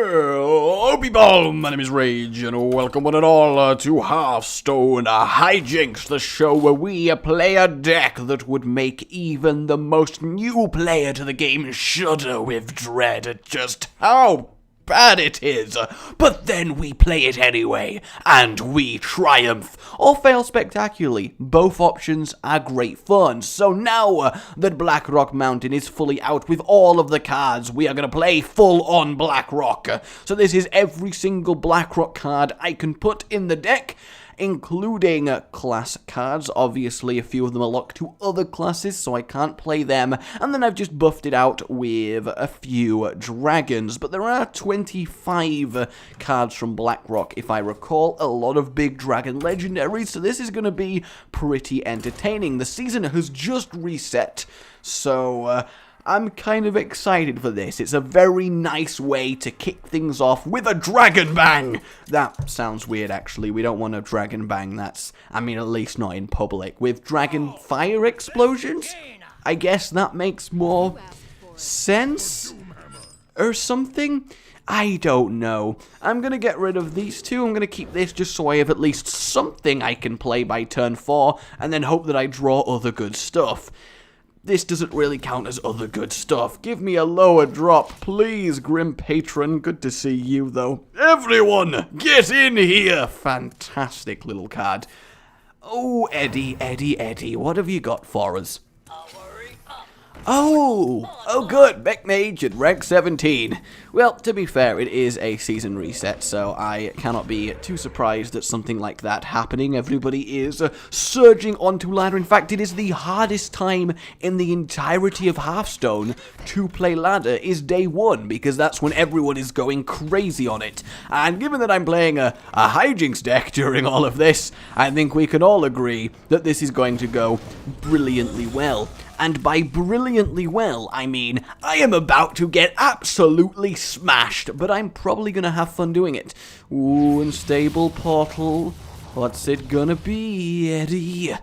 Hello people, my name is Rage, and welcome one and all to Hearthstone Hijinks, the show where we play a deck that would make even the most new player to the game shudder with dread at just how bad it is, but then we play it anyway, and we triumph, or fail spectacularly. Both options are great fun. So now that Blackrock Mountain is fully out with all of the cards, we are going to play full on Blackrock. So this is every single Blackrock card I can put in the deck, including class cards. Obviously, a few of them are locked to other classes, so I can't play them. And then I've just buffed it out with a few dragons. But there are 25 cards from Blackrock, if I recall. A lot of big dragon legendaries, so this is going to be pretty entertaining. The season has just reset, so I'm kind of excited for this. It's a very nice way to kick things off with a Dragon Bang! That sounds weird, actually. We don't want a Dragon Bang. At least not in public. With Dragon Fire Explosions? I guess that makes more sense? Or something? I don't know. I'm going to get rid of these two. I'm going to keep this just so I have at least something I can play by turn 4, and then hope that I draw other good stuff. This doesn't really count as other good stuff. Give me a lower drop, please, Grim Patron. Good to see you, though. Everyone, get in here! Fantastic little card. Oh, Eddie, what have you got for us? Oh, good, Mech at rank 17. Well, to be fair, it is a season reset, so I cannot be too surprised at something like that happening. Everybody is surging onto ladder. In fact, it is the hardest time in the entirety of Hearthstone to play ladder is day 1, because that's when everyone is going crazy on it. And given that I'm playing a Hijinks deck during all of this, I think we can all agree that this is going to go brilliantly well. And by brilliantly well, I mean I am about to get absolutely smashed, but I'm probably going to have fun doing it. Ooh, unstable portal. What's it gonna be, Eddie? You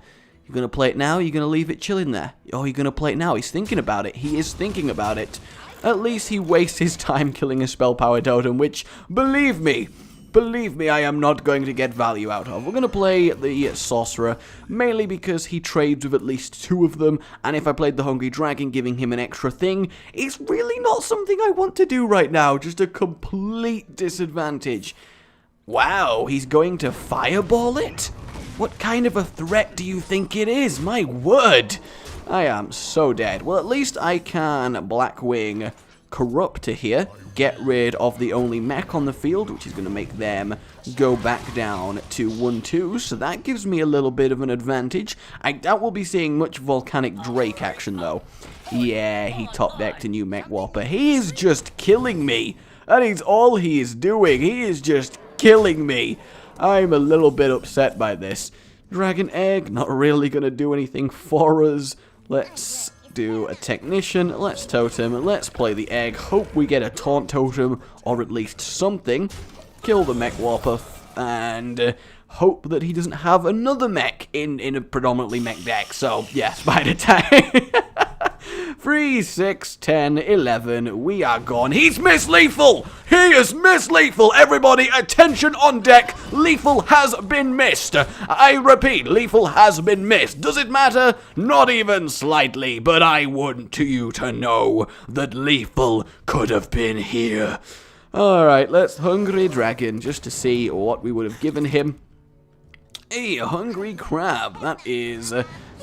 gonna play it now, or you gonna leave it chilling there? Oh, you're gonna play it now. He's thinking about it. He is thinking about it. At least he wastes his time killing a spell power totem, which, believe me, I am not going to get value out of. We're going to play the Sorcerer, mainly because he trades with at least 2 of them, and if I played the Hungry Dragon, giving him an extra thing is really not something I want to do right now. Just a complete disadvantage. Wow, he's going to Fireball it? What kind of a threat do you think it is? My word! I am so dead. Well, at least I can Blackwing Corrupt to here, get rid of the only mech on the field, which is going to make them go back down to 1-2, so that gives me a little bit of an advantage. I doubt we'll be seeing much Volcanic Drake action, though. Yeah, he top-decked a new Mech Whopper. He is just killing me. That is all he is doing. He is just killing me. I'm a little bit upset by this. Dragon Egg, not really going to do anything for us. Let's do a Technician, let's Totem, let's play the Egg, hope we get a Taunt Totem, or at least something, kill the Mech Whopper, and hope that he doesn't have another mech in a predominantly mech deck. So, yeah, Spider Time. 3, 6, 10, 11, we are gone. He's Miss Lethal! He is Miss Lethal! Everybody, attention on deck! Lethal has been missed! I repeat, Lethal has been missed. Does it matter? Not even slightly, but I want you to know that Lethal could have been here. Alright, let's Hungry Dragon, just to see what we would have given him. A Hungry Crab, that is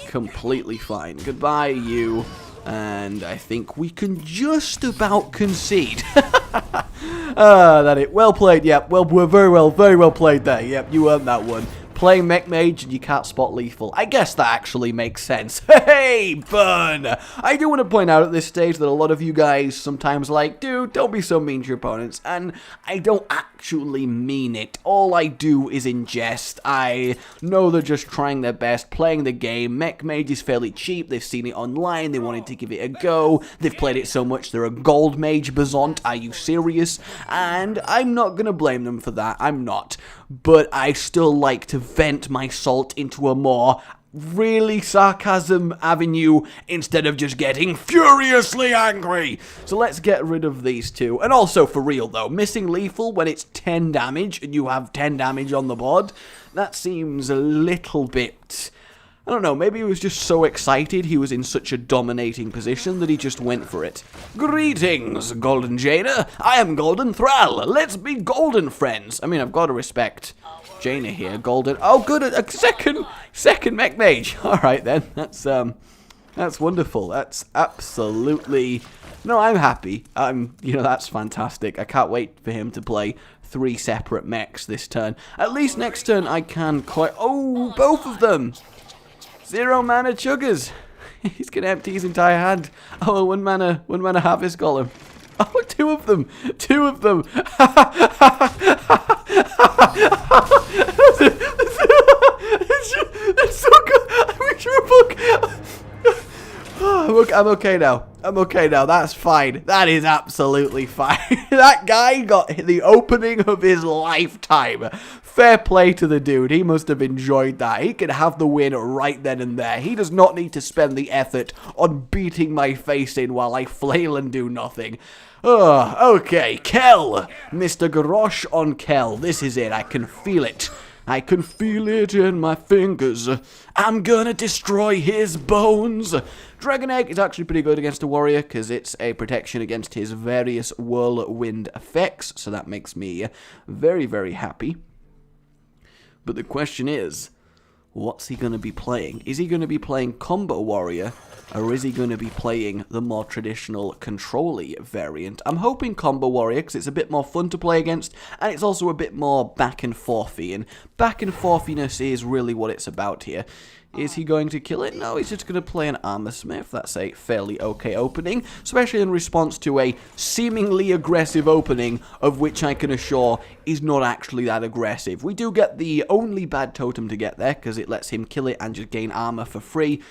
completely fine. Goodbye, you. And I think we can just about concede. That it. Well played, yep. Well, we're very well played there. Yep, you earned that one. Play Mage and you can't spot Lethal. I guess that actually makes sense. Hey, burn! I do want to point out at this stage that a lot of you guys sometimes like, dude, don't be so mean to your opponents. And I don't actually mean it. All I do is in jest. I know they're just trying their best, playing the game. Mage is fairly cheap. They've seen it online. They wanted to give it a go. They've played it so much they're a gold mage bazont. Are you serious? And I'm not going to blame them for that. I'm not. But I still like to vent my salt into a more really sarcasm avenue instead of just getting furiously angry. So let's get rid of these two. And also, for real though, missing lethal when it's 10 damage and you have 10 damage on the board, that seems a little bit... I don't know, maybe he was just so excited he was in such a dominating position that he just went for it. Greetings, Golden Jaina. I am Golden Thrall. Let's be golden friends. I mean, I've got to respect Jaina here. Golden... Oh, good. A second Mech Mage. All right, then. That's wonderful. That's absolutely... No, I'm happy. That's fantastic. I can't wait for him to play 3 separate mechs this turn. At least next turn I can quite... Oh, both of them. 0 mana chuggers. He's gonna empty his entire hand. Oh, 1 mana harvest golem. Oh, 2 of them. 2 of them. That's so good. I wish you were book. I'm okay now. I'm okay now. That's fine. That is absolutely fine. That guy got the opening of his lifetime. Fair play to the dude. He must have enjoyed that. He could have the win right then and there. He does not need to spend the effort on beating my face in while I flail and do nothing. Okay. Kel. Mr. Garrosh on Kel. This is it. I can feel it. I can feel it in my fingers. I'm gonna destroy his bones. Dragon Egg is actually pretty good against a warrior because it's a protection against his various whirlwind effects. So that makes me very, very happy. But the question is, what's he going to be playing? Is he going to be playing Combo Warrior, or is he going to be playing the more traditional Control-y variant? I'm hoping Combo Warrior, because it's a bit more fun to play against, and it's also a bit more back and forthy, and back and forthiness is really what it's about here. Is he going to kill it? No, he's just going to play an Armor Smith. That's a fairly okay opening, especially in response to a seemingly aggressive opening, of which I can assure is not actually that aggressive. We do get the only bad totem to get there, because it lets him kill it and just gain armor for free.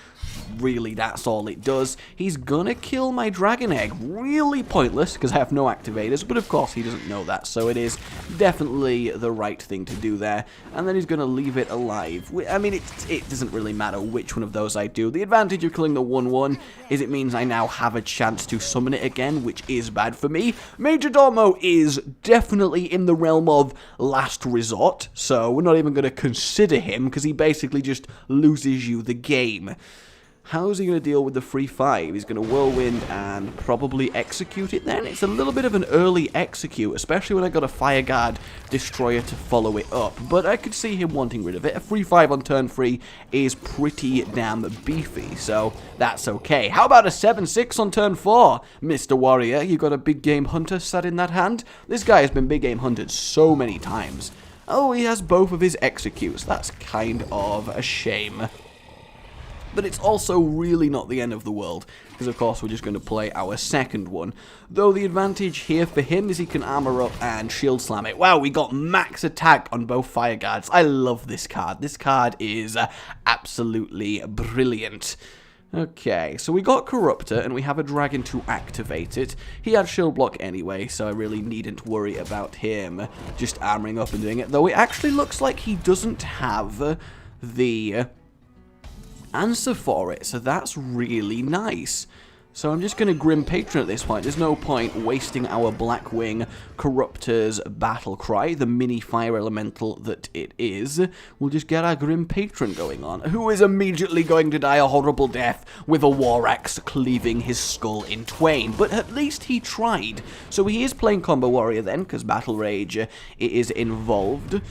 Really, that's all it does. He's gonna kill my Dragon Egg. Really pointless, because I have no activators, but of course he doesn't know that, so it is definitely the right thing to do there. And then he's gonna leave it alive. I mean, it doesn't really matter which one of those I do. The advantage of killing the 1/1 is it means I now have a chance to summon it again, which is bad for me. Major Domo is definitely in the realm of last resort, so we're not even going to consider him, because he basically just loses you the game. How's he going to deal with the free 5? He's going to Whirlwind and probably execute it then. It's a little bit of an early execute, especially when I got a Fire Guard Destroyer to follow it up. But I could see him wanting rid of it. A free 5 on turn 3 is pretty damn beefy, so that's okay. How about a 7/6 on turn 4? Mr. Warrior, you got a Big Game Hunter sat in that hand? This guy has been Big Game Hunted so many times. Oh, he has both of his executes. That's kind of a shame. But it's also really not the end of the world, because of course we're just going to play our second one. Though the advantage here for him is he can armor up and shield slam it. Wow, we got max attack on both Fire Guards. I love this card. This card is absolutely brilliant. Okay, so we got Corruptor, and we have a dragon to activate it. He had shield block anyway, so I really needn't worry about him just armoring up and doing it. Though it actually looks like he doesn't have the answer for it, so that's really nice. So I'm just going to Grim Patron at this point. There's no point wasting our Blackwing Corruptor's Battle Cry, the mini fire elemental that it is. We'll just get our Grim Patron going on, who is immediately going to die a horrible death with a War Axe cleaving his skull in twain. But at least he tried. So he is playing Combo Warrior then, because Battle Rage is involved.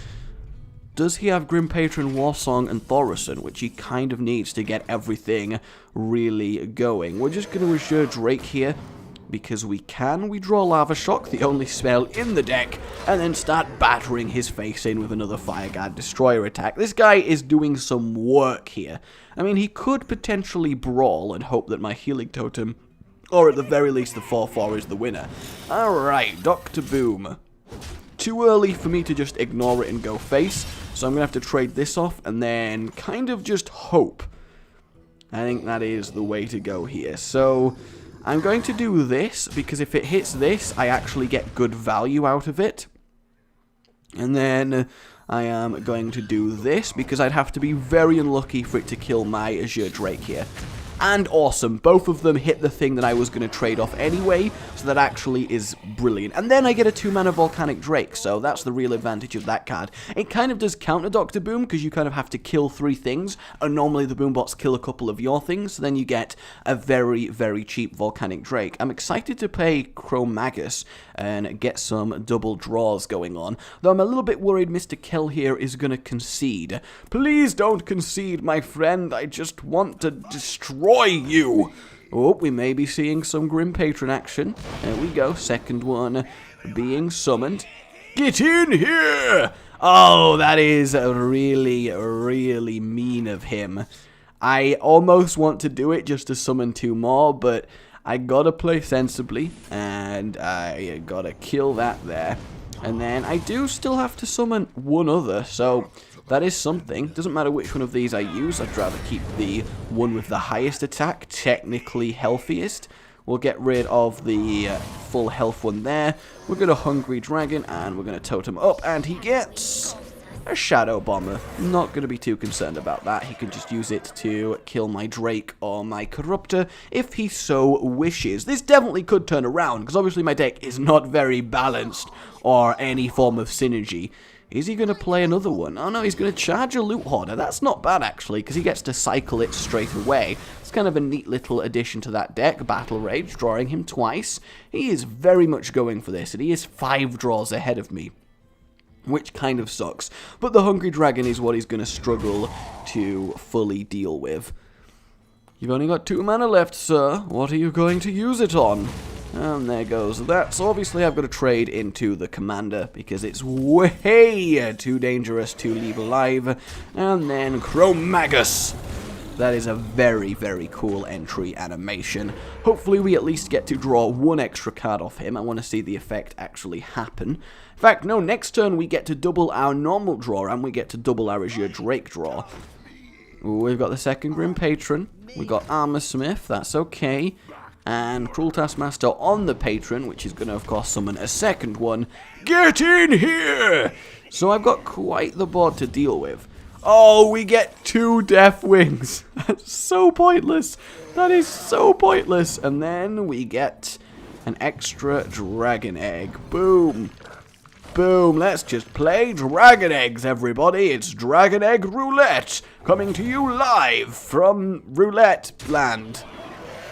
Does he have Grim Patron, Warsong, and Thaurissan, which he kind of needs to get everything really going? We're just going to assure Drake here, because we can. We draw Lava Shock, the only spell in the deck, and then start battering his face in with another Fire Guard Destroyer attack. This guy is doing some work here. I mean, he could potentially brawl and hope that my Healing Totem, or at the very least the 4/4 is the winner. Alright, Dr. Boom. Too early for me to just ignore it and go face, so I'm going to have to trade this off and then kind of just hope. I think that is the way to go here. So I'm going to do this, because if it hits this, I actually get good value out of it. And then I am going to do this, because I'd have to be very unlucky for it to kill my Azure Drake here. And awesome, both of them hit the thing that I was going to trade off anyway, so that actually is brilliant. And then I get a 2-mana Volcanic Drake, so that's the real advantage of that card. It kind of does counter Dr. Boom, because you kind of have to kill 3 things, and normally the Boombots kill a couple of your things, so then you get a very, very cheap Volcanic Drake. I'm excited to play Chromagus and get some double draws going on, though I'm a little bit worried Mr. Kell here is going to concede. Please don't concede, my friend, I just want to destroy you. Oh, we may be seeing some Grim Patron action. There we go, second one being summoned. Get in here! Oh, that is really, really mean of him. I almost want to do it just to summon 2 more, but I gotta play sensibly, and I gotta kill that there. And then I do still have to summon 1 other, so that is something. Doesn't matter which one of these I use, I'd rather keep the one with the highest attack, technically healthiest. We'll get rid of the full health one there. We're going to Hungry Dragon, and we're going to totem up, and he gets a Shadow Bomber. Not going to be too concerned about that. He can just use it to kill my Drake or my Corruptor if he so wishes. This definitely could turn around, because obviously my deck is not very balanced or any form of synergy. Is he going to play another one? Oh no, he's going to charge a Loot Hoarder. That's not bad actually, because he gets to cycle it straight away. It's kind of a neat little addition to that deck. Battle Rage, drawing him twice. He is very much going for this, and he is 5 draws ahead of me, which kind of sucks. But the Hungry Dragon is what he's going to struggle to fully deal with. You've only got 2 mana left, sir. What are you going to use it on? And there goes that. So obviously I've got to trade into the Commander, because it's way too dangerous to leave alive. And then Chromagus. That is a very, very cool entry animation. Hopefully we at least get to draw 1 extra card off him. I want to see the effect actually happen. In fact, no, next turn we get to double our normal draw, and we get to double our Azure Drake draw. Ooh, we've got the second Grim Patron. We've got Armor Smith, that's okay. And Cruel Taskmaster on the Patron, which is going to, of course, summon a second one. Get in here! So I've got quite the board to deal with. Oh, we get 2 Death Wings. That's so pointless. That is so pointless. And then we get an extra Dragon Egg. Boom. Boom. Let's just play Dragon Eggs, everybody. It's Dragon Egg Roulette, coming to you live from Roulette Land.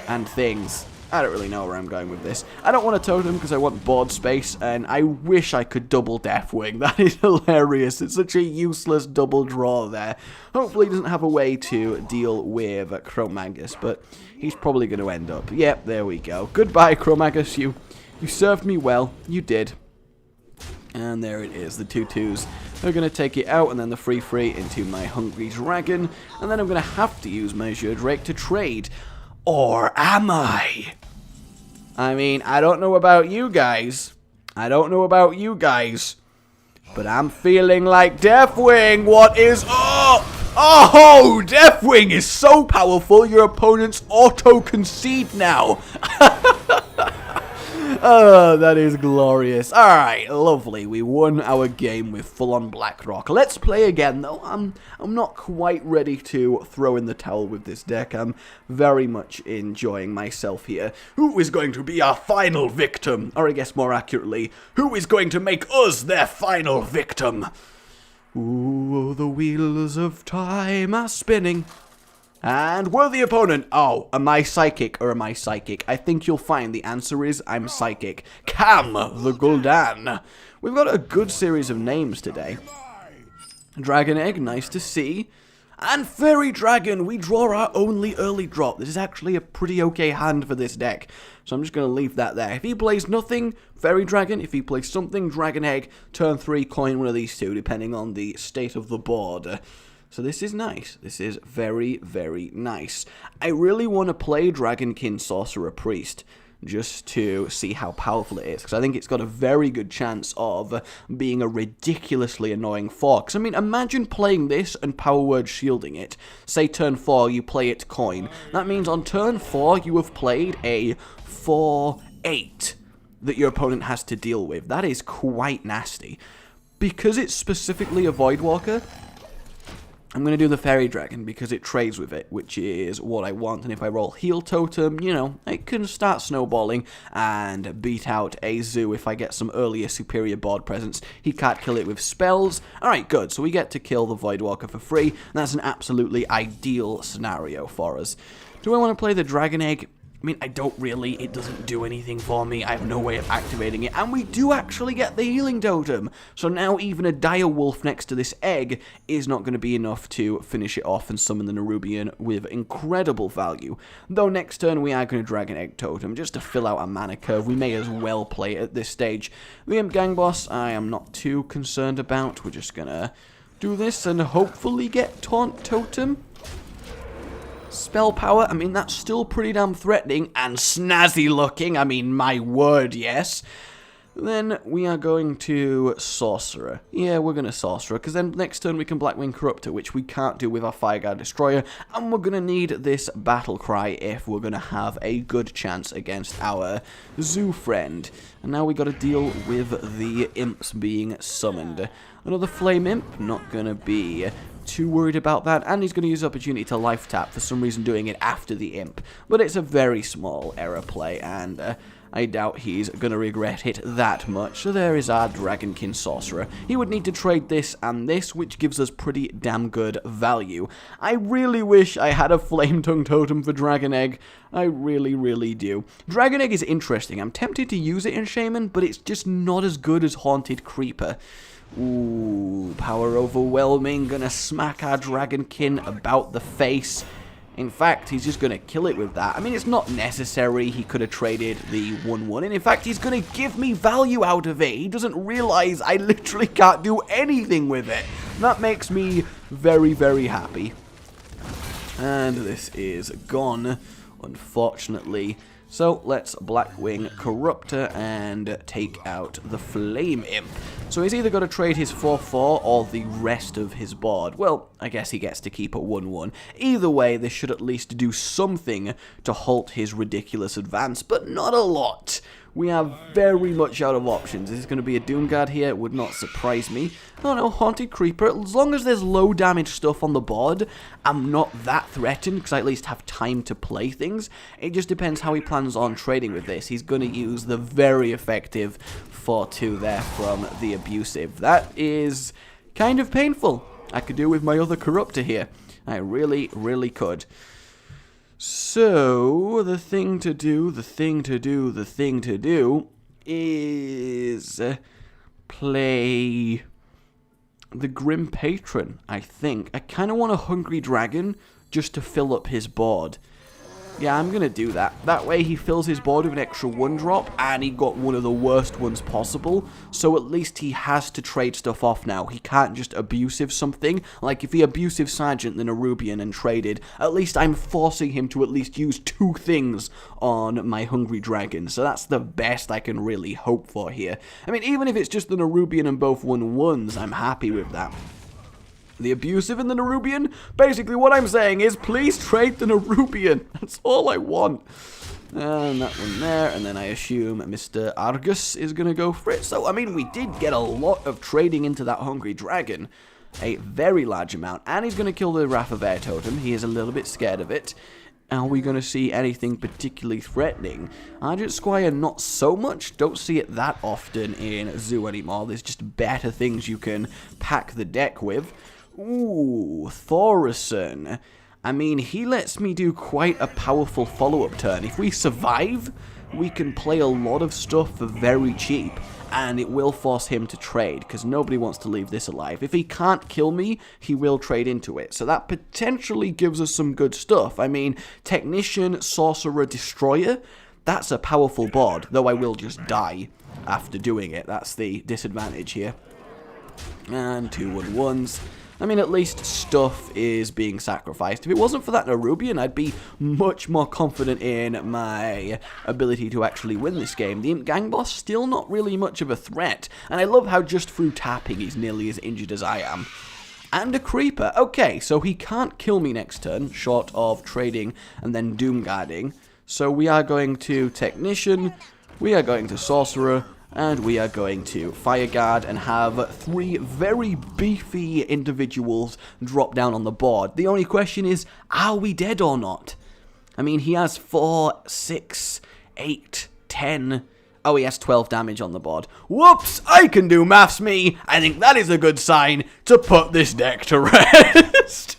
And things. I don't really know where I'm going with this. I don't want a totem because I want board space, and I wish I could double Deathwing. That is hilarious. It's such a useless double draw there. Hopefully he doesn't have a way to deal with Chromagus, but he's probably going to end up. Yep, there we go. Goodbye, Chromagus. You served me well. You did. And there it is, the 2/2s. They're going to take it out, and then the 3/3 into my Hungry Dragon, and then I'm going to have to use my Azure Drake to trade. Or am I? I mean, I don't know about you guys. But I'm feeling like Deathwing. What is up? Oh, Deathwing is so powerful, your opponents auto-concede now. Oh, that is glorious. Alright, lovely. We won our game with full-on Blackrock. Let's play again, though. I'm not quite ready to throw in the towel with this deck. I'm very much enjoying myself here. Who is going to be our final victim? Or I guess more accurately, who is going to make us their final victim? Ooh, the wheels of time are spinning. And worthy opponent. Oh, am I psychic or am I psychic? I think you'll find the answer is I'm psychic. Cam the Gul'dan. We've got a good series of names today. Dragon Egg, nice to see. And Fairy Dragon, we draw our only early drop. This is actually a pretty okay hand for this deck. So I'm just going to leave that there. If he plays nothing, Fairy Dragon. If he plays something, Dragon Egg. Turn 3, coin one of these two, depending on the state of the board. So this is nice. This is very, very nice. I really want to play Dragonkin Sorcerer Priest just to see how powerful it is, because I think it's got a very good chance of being a ridiculously annoying 4. Because, I mean, imagine playing this and Power Word shielding it. Say turn 4, you play it coin. That means on turn 4, you have played a 4/8 that your opponent has to deal with. That is quite nasty. because it's specifically a Voidwalker, I'm going to do the Fairy Dragon because it trades with it, which is what I want. And if I roll Heal Totem, you know, it can start snowballing and beat out a Zoo if I get some earlier superior board presence. He can't kill it with spells. Alright, good. So we get to kill the Voidwalker for free. And that's an absolutely ideal scenario for us. Do I want to play the Dragon Egg? I mean, I don't really. It doesn't do anything for me. I have no way of activating it. And we do actually get the Healing Totem. So now even a Dire Wolf next to this egg is not going to be enough to finish it off and summon the Nerubian with incredible value. Though next turn we are going to drag an Egg Totem just to fill out a mana curve. We may as well play it at this stage. The Imp Gang Boss, I am not too concerned about. We're just going to do this and hopefully get Taunt Totem. Spell power, I mean, that's still pretty damn threatening and snazzy looking. I mean, my word, yes. Then we are going to Sorcerer. Yeah, we're going to Sorcerer, because then next turn we can Blackwing Corruptor, which we can't do with our Fireguard Destroyer, and we're going to need this Battle Cry if we're going to have a good chance against our Zoo friend. And now we got to deal with the Imps being summoned. Another Flame Imp, not going to be too worried about that, and he's going to use the opportunity to life tap, for some reason doing it after the Imp, but it's a very small error play, and I doubt he's going to regret it that much. So there is our Dragonkin Sorcerer. He would need to trade this and this, which gives us pretty damn good value. I really wish I had a Flame Tongue Totem for Dragon Egg. I really, really do. Dragon Egg is interesting. I'm tempted to use it in Shaman, but it's just not as good as Haunted Creeper. Ooh, power overwhelming, gonna smack our Dragonkin about the face. In fact, he's just gonna kill it with that. I mean, it's not necessary. He could have traded the 1/1, and in fact, he's gonna give me value out of it. He doesn't realize I literally can't do anything with it. That makes me very, very happy. And this is gone, unfortunately. So let's Blackwing Corruptor and take out the Flame Imp. So he's either got to trade his 4/4 or the rest of his board. Well, I guess he gets to keep a 1/1. Either way, this should at least do something to halt his ridiculous advance, but not a lot. We are very much out of options. Is this going to be a Doomguard here? It would not surprise me. Oh no, Haunted Creeper. As long as there's low damage stuff on the board, I'm not that threatened because I at least have time to play things. It just depends how he plans on trading with this. He's going to use the very effective 4/2 there from the Abusive. That is kind of painful. I could do with my other Corruptor here. I really, really could. So, the thing to do is play the Grim Patron, I think. I kind of want a Hungry Dragon just to fill up his board. Yeah, I'm going to do that. That way he fills his board with an extra 1-drop, and he got one of the worst ones possible, so at least he has to trade stuff off now. He can't just Abusive something. Like, if he Abusive Sergeant the Nerubian and traded, at least I'm forcing him to at least use 2 things on my Hungry Dragon, so that's the best I can really hope for here. I mean, even if it's just the Nerubian and both 1/1s, I'm happy with that. The Abusive and the Nerubian? Basically, what I'm saying is, please trade the Nerubian. That's all I want. And that one there, and then I assume Mr. Argus is going to go for it. So, I mean, we did get a lot of trading into that Hungry Dragon. A very large amount. And he's going to kill the Wrath of Air Totem. He is a little bit scared of it. Are we going to see anything particularly threatening? Argent Squire, not so much. Don't see it that often in Zoo anymore. There's just better things you can pack the deck with. Ooh, Thorison. I mean, he lets me do quite a powerful follow-up turn. If we survive, we can play a lot of stuff for very cheap, and it will force him to trade, because nobody wants to leave this alive. If he can't kill me, he will trade into it, so that potentially gives us some good stuff. I mean, Technician, Sorcerer, Destroyer, that's a powerful board, though I will just die after doing it. That's the disadvantage here. And 2 1/1s. I mean, at least stuff is being sacrificed. If it wasn't for that Nerubian, I'd be much more confident in my ability to actually win this game. The Imp Gang Boss, still not really much of a threat, and I love how just through tapping he's nearly as injured as I am. And a Creeper. Okay, so he can't kill me next turn, short of trading and then Doomguarding. So we are going to Technician, we are going to Sorcerer, And we are going to Fire Guard and have 3 very beefy individuals drop down on the board. The only question is, are we dead or not? I mean, he has 4, 6, 8, 10... Oh, he has 12 damage on the board. Whoops! I can do maths, me! I think that is a good sign to put this deck to rest.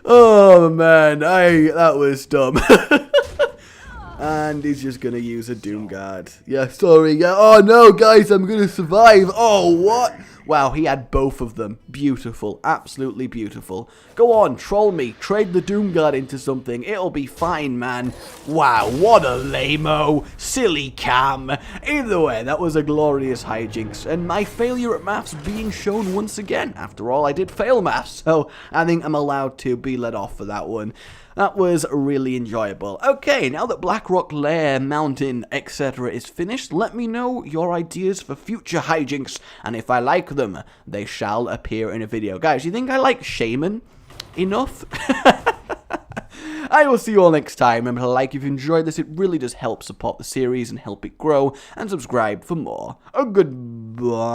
Oh, man. That was dumb. And he's just going to use a Doom Guard. Yeah, sorry. Yeah. Oh, no, guys, I'm going to survive. Oh, what? Wow, he had both of them. Beautiful. Absolutely beautiful. Go on, troll me. Trade the Doom Guard into something. It'll be fine, man. Wow, what a lame-o. Silly cam. Either way, that was a glorious hijinks. And my failure at maths being shown once again. After all, I did fail maths. So I think I'm allowed to be let off for that one. That was really enjoyable. Okay, now that Blackrock Lair, Mountain, etc. is finished, let me know your ideas for future hijinks, and if I like them, they shall appear in a video. Guys, you think I like Shaman enough? I will see you all next time. Remember to like if you enjoyed this, it really does help support the series and help it grow, and subscribe for more. Goodbye.